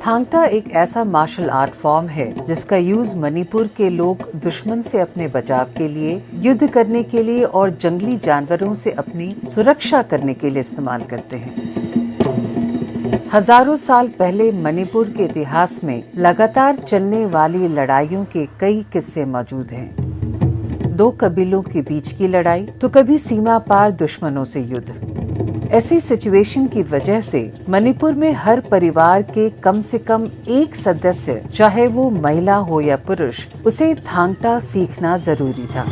थांगटा एक ऐसा martial art form है जिसका यूज मणिपुर के लोग दुश्मन से अपने बचाव के लिए, युद्ध करने के लिए और जंगली जानवरों से अपनी सुरक्षा करने के लिए इस्तेमाल करते हैं। हजारों साल पहले मणिपुर के इतिहास में लगातार चलने वाली लड़ाइयों के कई किस्से मौजूद हैं। दो कबीलों के बीच की लड़ाई, तो कभी सीमा पार दुश्मनों से युद्ध। ऐसी सिचुएशन की वजह से मणिपुर में हर परिवार के कम से कम एक सदस्य, चाहे वो महिला हो या पुरुष, उसे थांगटा सीखना जरूरी था।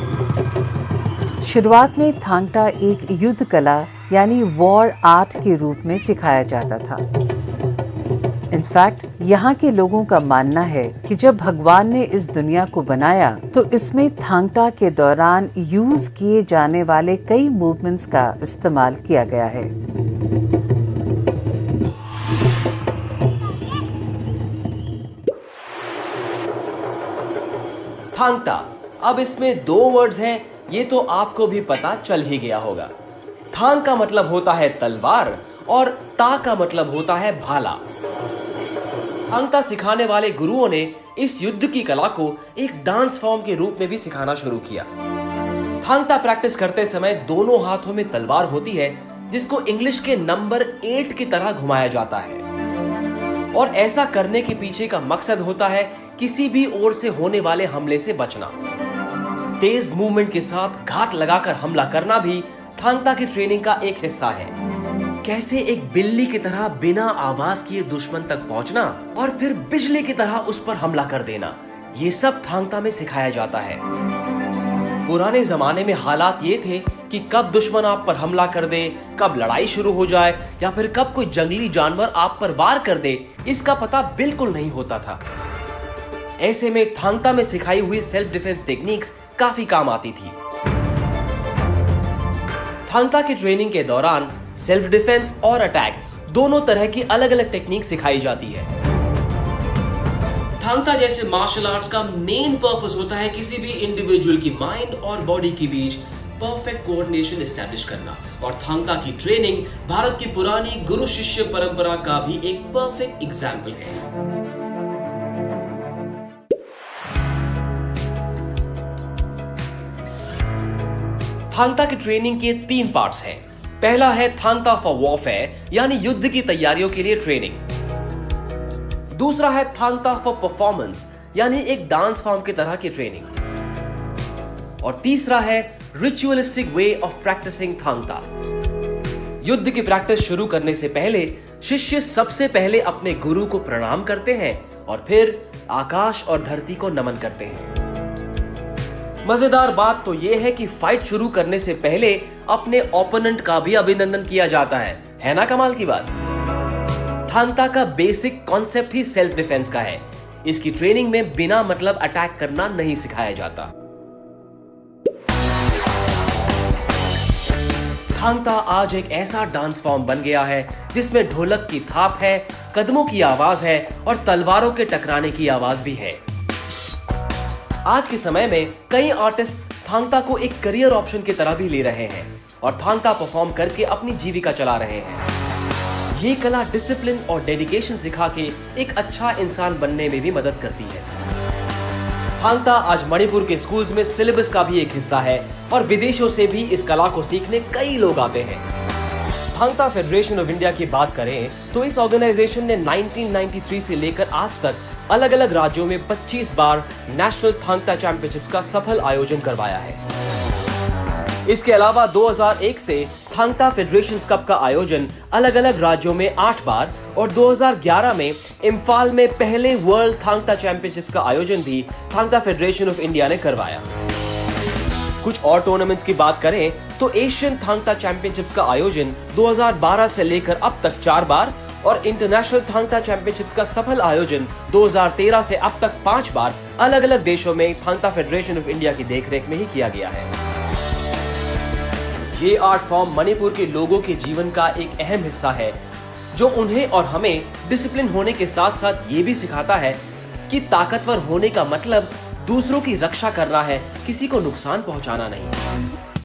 शुरुआत में थांगटा एक युद्ध कला यानी वॉर आर्ट के रूप में सिखाया जाता था। इनफैक्ट यहाँ के लोगों का मानना है कि जब भगवान ने इस दुनिया को बनाया तो इसमें थांगटा के दौरान यूज किए जाने वाले कई मूवमेंट्स का इस्तेमाल किया गया है। थांगटा, अब इसमें दो वर्ड्स हैं, ये तो आपको भी पता चल ही गया होगा। थांग का मतलब होता है तलवार और ता का मतलब होता है भाला। थांगटा सिखाने वाले गुरुओं ने इस युद्ध की कला को एक डांस फॉर्म के रूप में भी सिखाना शुरू किया। थांगटा प्रैक्टिस करते समय दोनों हाथों में तलवार होती है, जिसको इंग्लिश के नंबर 8 की तरह घुमाया जाता है। और ऐसा करने के पीछे का मकसद होता है किसी भी ओर से होने वाले हमले से बचना। तेज मूवमेंट के साथ घात लगाकर हमला करना भी थांगटा की ट्रेनिंग का एक हिस्सा है। कैसे एक बिल्ली की तरह बिना आवाज किए दुश्मन तक पहुंचना और फिर बिजली की तरह उस पर हमला कर देना, ये सब थांगटा में सिखाया जाता है। पुराने जमाने में हालात ये थे कि कब दुश्मन आप पर हमला कर दे, कब लड़ाई शुरू हो जाए या फिर कब कोई जंगली जानवर आप पर वार कर दे, इसका पता बिल्कुल नहीं होता था। ऐसे में थांगटा में सिखाई हुई सेल्फ डिफेंस टेक्निक्स काफी काम आती थी। थांगटा की ट्रेनिंग के दौरान सेल्फ डिफेंस और अटैक दोनों तरह की अलग अलग टेक्निक सिखाई जाती है। थांगटा जैसे मार्शल आर्ट्स का मेन पर्पस होता है किसी भी इंडिविजुअल की माइंड और बॉडी के बीच परफेक्ट कोऑर्डिनेशन एस्टैब्लिश करना, और थांगटा की ट्रेनिंग भारत की पुरानी गुरु शिष्य परंपरा का भी एक परफेक्ट एग्जाम्पल है। थांगटा की ट्रेनिंग के 3 पार्ट्स हैं। पहला है थांगटा फॉर वॉरफेयर, यानी युद्ध की तैयारियों के लिए ट्रेनिंग। दूसरा है थांगटा फॉर परफॉर्मेंस, यानी एक डांस फॉर्म की तरह की ट्रेनिंग। और तीसरा है ritualistic way of practicing Thangta. युद्ध की प्रैक्टिस शुरू करने से पहले शिष्य सबसे पहले अपने गुरु को प्रणाम करते हैं और फिर आकाश और धरती को नमन करते हैं। मजेदार बात तो यह है कि फाइट शुरू करने से पहले अपने ओपोनेंट का भी अभिनंदन किया जाता है ना कमाल की बात। थांगटा का बेसिक कॉन्सेप्ट ही सेल्फ डिफेंस का है। इसकी ट्रेनिंग में बिना मतलब अटैक करना नहीं सिखाया जाता। थांगटा आज एक ऐसा डांस फॉर्म बन गया है जिसमें ढोलक की थाप है, कदमों की आवाज है और तलवारों के टकराने की आवाज भी है। आज के समय में कई आर्टिस्ट थांगटा को एक करियर ऑप्शन की तरह भी ले रहे हैं और थांगटा परफॉर्म करके अपनी जीविका चला रहे हैं। ये कला डिसिप्लिन और डेडिकेशन सिखा के एक अच्छा इंसान बनने में भी मदद करती है। थांगटा आज मणिपुर के स्कूल्स में सिलेबस का भी एक हिस्सा है और विदेशों से भी इस कला को सीखने कई लोग आते हैं। थांगटा फेडरेशन ऑफ इंडिया की बात करें तो इस ऑर्गेनाइजेशन ने 1993 से लेकर आज तक अलग अलग राज्यों में 25 बार नेशनल थांगटा चैंपियनशिप्स का सफल आयोजन करवाया है। इसके अलावा 2001 से थांगटा फेडरेशन कप का आयोजन अलग अलग राज्यों में 8 बार और 2011 में इम्फाल में पहले वर्ल्ड थांगटा चैंपियनशिप्स का आयोजन भी थांगटा फेडरेशन ऑफ इंडिया ने करवाया। कुछ और टूर्नामेंट्स की बात करें तो एशियन थांगटा चैंपियनशिप्स का आयोजन 2012 से लेकर अब तक 4 बार और इंटरनेशनल थांगटा चैंपियनशिप्स का सफल आयोजन 2013 से अब तक 5 बार अलग अलग देशों में थांगटा फेडरेशन ऑफ इंडिया की देखरेख में ही किया गया है। ये आर्ट फॉर्म मणिपुर के लोगों के जीवन का एक अहम हिस्सा है, जो उन्हें और हमें डिसिप्लिन होने के साथ साथ ये भी सिखाता है कि ताकतवर होने का मतलब दूसरों की रक्षा करना है, किसी को नुकसान पहुंचाना नहीं।